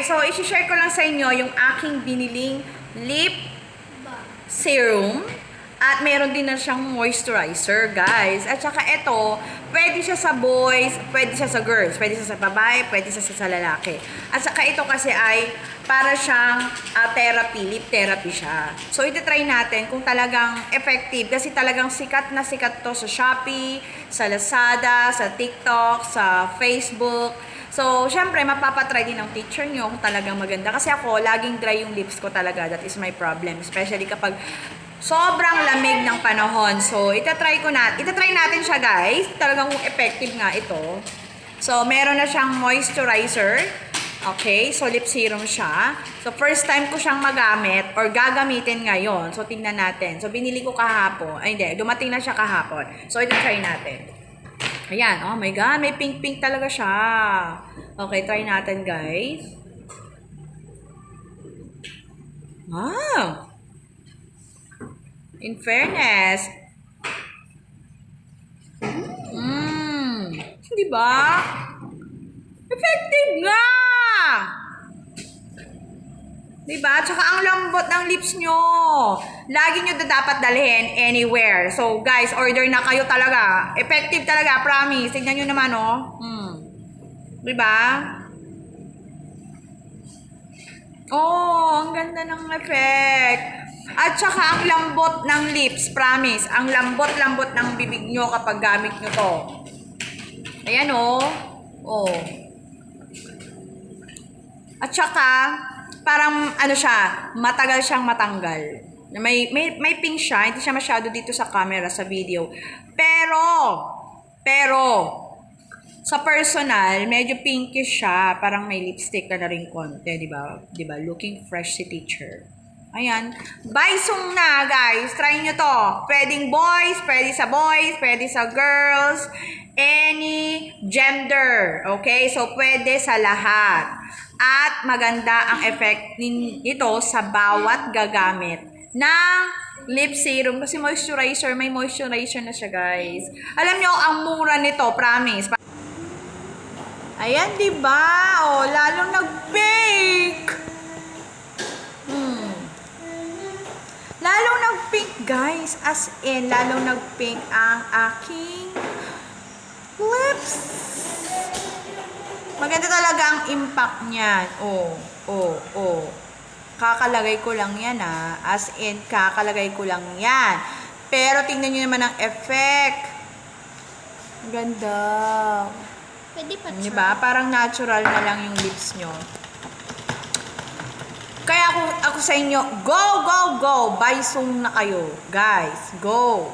so isi-share ko lang sa inyo yung aking biniling lip serum. At meron din na siyang moisturizer, guys. At saka ito, pwede siya sa boys, pwede siya sa girls, pwede siya sa babae, pwede siya sa lalaki. At saka ito kasi ay para siyang therapy, lip therapy siya. So, iti-try natin kung talagang effective. Kasi talagang sikat na sikat to sa Shopee, sa Lazada, sa TikTok, sa Facebook. So, syempre, mapapatry din ng teacher nyo kung talagang maganda. Kasi ako, laging dry yung lips ko talaga. That is my problem. Especially kapag sobrang lamig ng panahon. So, itatry natin siya, guys. Talagang effective nga ito. So, meron na siyang moisturizer. Okay, so lip serum siya. So, first time ko siyang magamit or gagamitin ngayon. So, tingnan natin. So, binili ko kahapon. Ay, hindi. Dumating na siya kahapon. So, itatry natin. Ayan. Oh my God. May pink-pink talaga siya. Okay, try natin, guys. Wow! In fairness. Di ba? Effective nga! Di ba? Tsaka ang lambot ng lips nyo. Lagi nyo dapat dalhin anywhere. So, guys, order na kayo talaga. Effective talaga, promise. Tignan nyo naman, oh. Di ba? Oh, ang ganda ng effect. At saka ang lambot ng lips, promise. Ang lambot-lambot ng bibig nyo kapag gamit nyo to. Ayan, oh. Oh. At saka, parang ano siya, matagal siyang matanggal. May pink siya, hindi siya masyado dito sa camera, sa video. Pero, sa personal, medyo pinkish siya. Parang may lipstick na rin konti, di ba? Di ba? Looking fresh si teacher. Ayan. Baisong na, guys. Try nyo to. Pwedeng boys, pwede sa girls, any gender. Okay? So, pwede sa lahat. At maganda ang effect nito sa bawat gagamit ng lip serum. Kasi moisturizer, may moisturizer na siya, guys. Alam nyo, ang mura nito, promise. Ayan, diba? O, lalong nag-bake. Lalong nag-pink, guys. As in, lalong nag-pink ang aking lips. Maganda talaga ang impact niyan. Oh. Kakalagay ko lang yan, ah. As in, kakalagay ko lang yan. Pero tingnan nyo naman ang effect. Ganda. Pwede pa try. Diba? Parang natural na lang yung lips nyo. Kaya ako sa inyo, go! Buy soon na kayo. Guys, go!